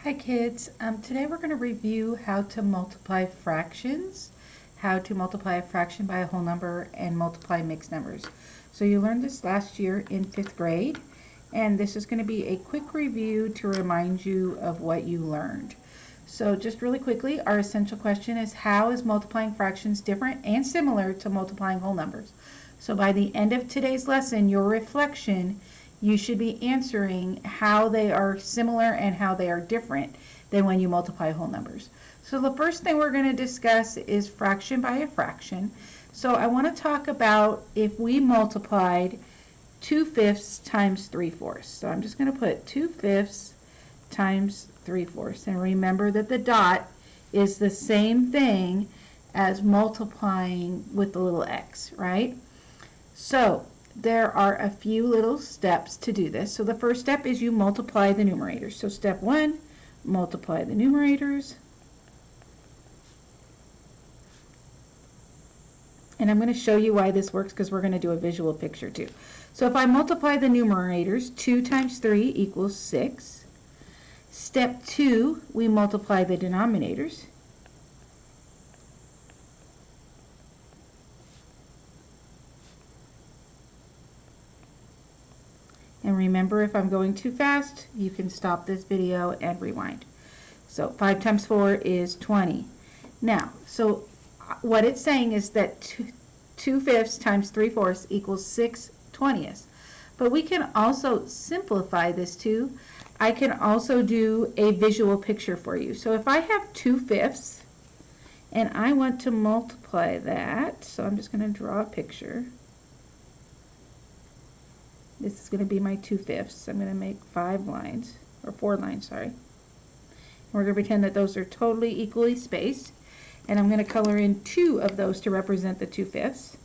Hi kids, today we're going to review how to multiply fractions, how to multiply a fraction by a whole number, and multiply mixed numbers. So you learned this last year in 5th grade, and this is going to be a quick review to remind you of what you learned. So just really quickly, our essential question is, how is multiplying fractions different and similar to multiplying whole numbers? So by the end of today's lesson, your reflection, you should be answering how they are similar and how they are different than when you multiply whole numbers. So the first thing we're going to discuss is fraction by a fraction. So I want to talk about if we multiplied 2/5 times 3/4. So I'm just going to put 2/5 times 3/4. And remember that the dot is the same thing as multiplying with the little x, right? So there are a few little steps to do this. So the first step is you multiply the numerators. So step 1, multiply the numerators. And I'm going to show you why this works because we're going to do a visual picture too. So if I multiply the numerators, 2 times 3 equals 6. Step 2, we multiply the denominators. And remember, if I'm going too fast, you can stop this video and rewind. So 5 times 4 is 20. Now, so what it's saying is that 2/5 times 3/4 equals 6/20. But we can also simplify this too. I can also do a visual picture for you. So if I have 2/5 and I want to multiply that, so I'm just going to draw a picture. This is going to be my 2/5. I'm going to make 5 lines, or 4 lines, sorry. We're going to pretend that those are totally equally spaced. And I'm going to color in 2 of those to represent the 2/5.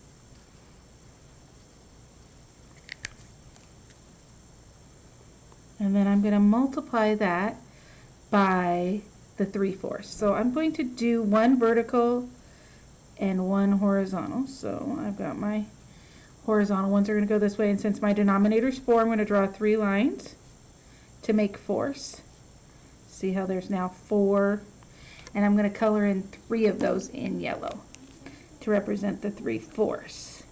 And then I'm going to multiply that by the 3/4. So I'm going to do one vertical and one horizontal. So I've got my horizontal ones are going to go this way, and since my denominator is 4, I'm going to draw 3 lines to make 4s. See how there's now 4, and I'm going to color in 3 of those in yellow to represent the 3/4.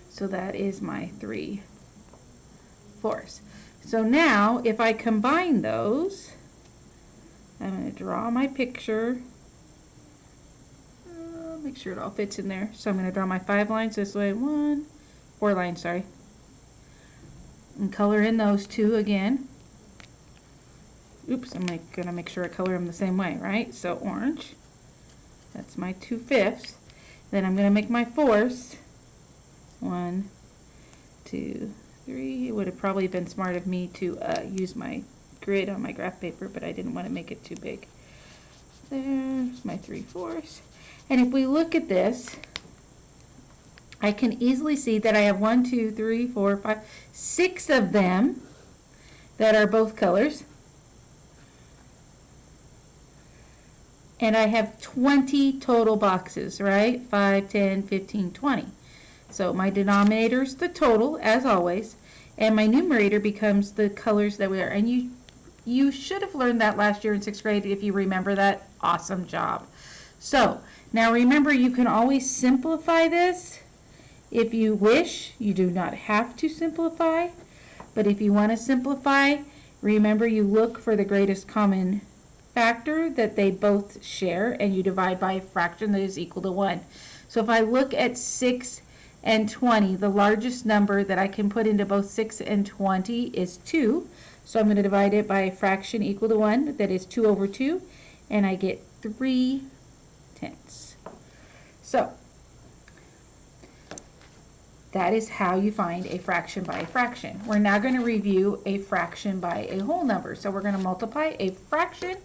So that is my 3/4. So now if I combine those, I'm going to draw my picture. Make sure it all fits in there. So I'm going to draw my 5 lines this way. 4 lines, sorry. And color in those 2 again. Oops, I'm going to make sure I color them the same way, right? So orange. That's my 2/5. Then I'm going to make my 4s. 1, 2, 3. It would have probably been smart of me to use my grid on my graph paper, but I didn't want to make it too big. There's my 3/4. And if we look at this, I can easily see that I have 1, 2, 3, 4, 5, 6 of them that are both colors. And I have 20 total boxes, right? 5, 10, 15, 20. So my denominator is the total, as always, and my numerator becomes the colors that we are. And you should have learned that last year in 6th grade. If you remember that, awesome job. So now remember, you can always simplify this if you wish. You do not have to simplify, but if you want to simplify, remember you look for the greatest common factor that they both share, and you divide by a fraction that is equal to 1. So if I look at 6 and 20, the largest number that I can put into both 6 and 20 is 2. So I'm going to divide it by a fraction equal to 1, that is 2/2, and I get 3/10. So that is how you find a fraction by a fraction. We're now going to review a fraction by a whole number. So we're going to multiply a fraction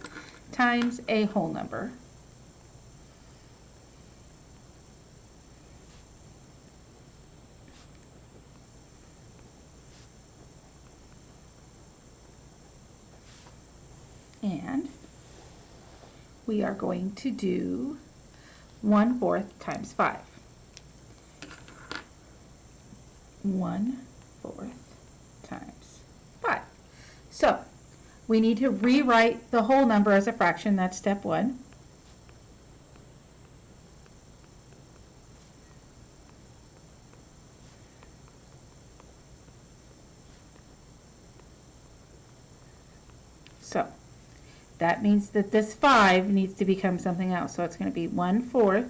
times a whole number. And we are going to do 1/4 times 5. 1/4 times we need to rewrite the whole number as a fraction. That's step 1. So that means that this 5 needs to become something else. So it's going to be 1/4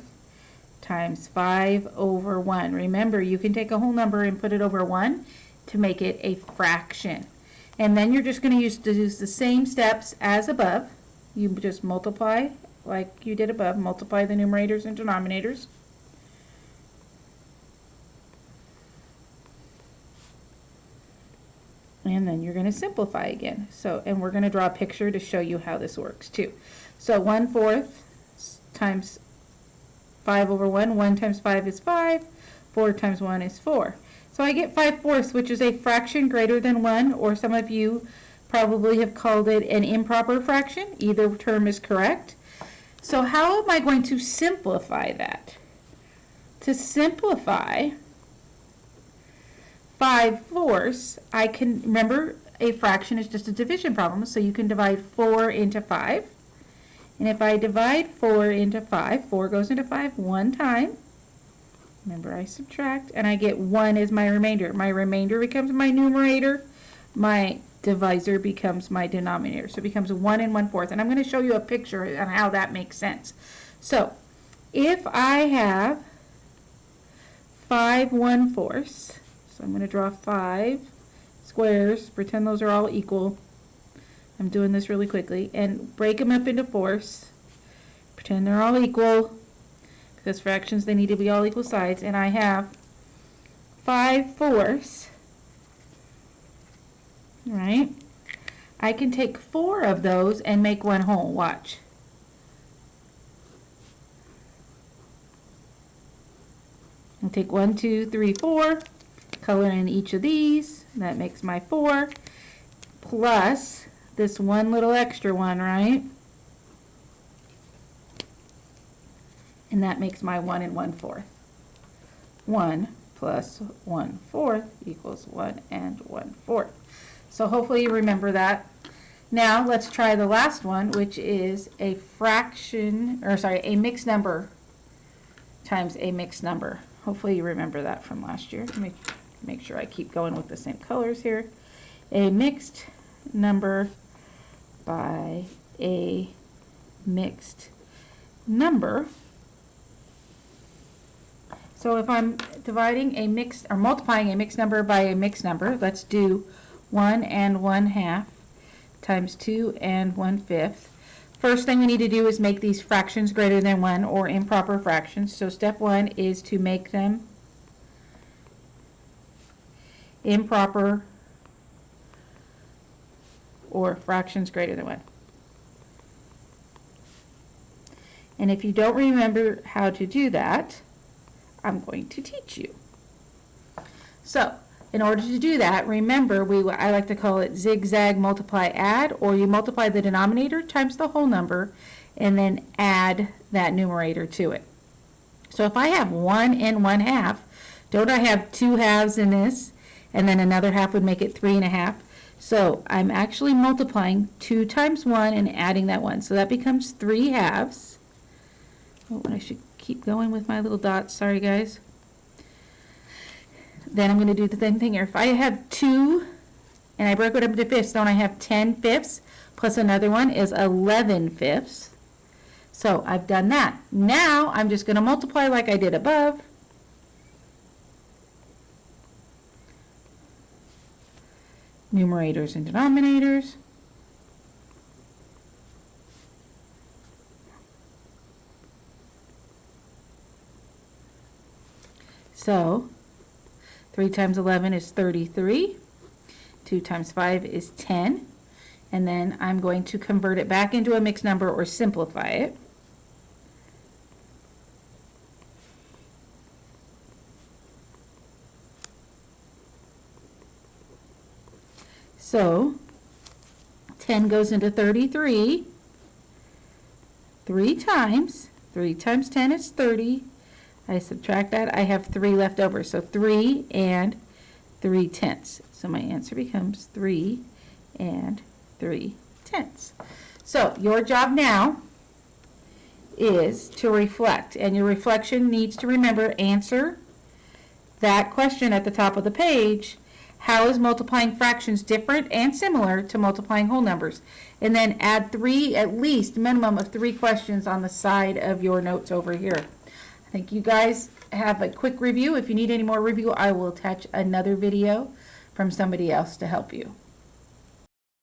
times 5 over 1. Remember, you can take a whole number and put it over 1 to make it a fraction. And then you're just going to use the same steps as above. You just multiply like you did above. Multiply the numerators and denominators. And then you're going to simplify again. So, and we're going to draw a picture to show you how this works too. So 1/4 times 5 over 1. 1 times 5 is 5. 4 times 1 is 4. So I get 5/4, which is a fraction greater than 1, or some of you probably have called it an improper fraction. Either term is correct. So how am I going to simplify that? To simplify 5/4, I can, remember, a fraction is just a division problem, so you can divide 4 into 5. And if I divide 4 into 5, 4 goes into 5 one time. Remember, I subtract, and I get 1 as my remainder. My remainder becomes my numerator. My divisor becomes my denominator. So it becomes 1 and 1/4. And I'm going to show you a picture on how that makes sense. So if I have 5 1/4, so I'm going to draw 5 squares, pretend those are all equal. I'm doing this really quickly, and break them up into 4s. Pretend they're all equal, because fractions, they need to be all equal sides, and I have 5/4. Right? I can take 4 of those and make one whole. Watch. I'll take 1, 2, 3, 4, color in each of these. That makes my 4, plus this one little extra one, right? And that makes my 1 and 1/4. 1 plus 1/4 equals 1 and 1/4. So hopefully you remember that. Now let's try the last one, which is a fraction, or sorry, a mixed number times a mixed number. Hopefully you remember that from last year. Make sure I keep going with the same colors here. A mixed number by a mixed number. So if I'm dividing a mixed, or multiplying a mixed number by a mixed number, let's do 1 and 1/2 times 2 and 1/5. First thing we need to do is make these fractions greater than 1, or improper fractions. So step 1 is to make them improper, or fractions greater than 1. And if you don't remember how to do that, I'm going to teach you. So in order to do that, remember, I like to call it zigzag multiply add, or you multiply the denominator times the whole number and then add that numerator to it. So if I have 1 and 1/2, don't I have 2 halves in this, and then another half would make it 3 1/2? So I'm actually multiplying 2 times 1 and adding that 1. So that becomes 3 halves. Oh, I should keep going with my little dots. Sorry, guys. Then I'm going to do the same thing here. If I have 2 and I broke it up into fifths, don't I have 10/5 plus another one is 11/5. So I've done that. Now I'm just going to multiply like I did above. Numerators and denominators. So 3 times 11 is 33. 2 times 5 is 10. And then I'm going to convert it back into a mixed number, or simplify it. So 10 goes into 33 3 times. 3 times 10 is 30. I subtract that, I have 3 left over. So 3 and 3/10. So my answer becomes 3 and 3/10. tense. So your job now is to reflect, and your reflection needs to remember answer that question at the top of the page. How is multiplying fractions different and similar to multiplying whole numbers? And then add at least minimum of 3 questions on the side of your notes over here. I think you guys have a quick review. If you need any more review, I will attach another video from somebody else to help you.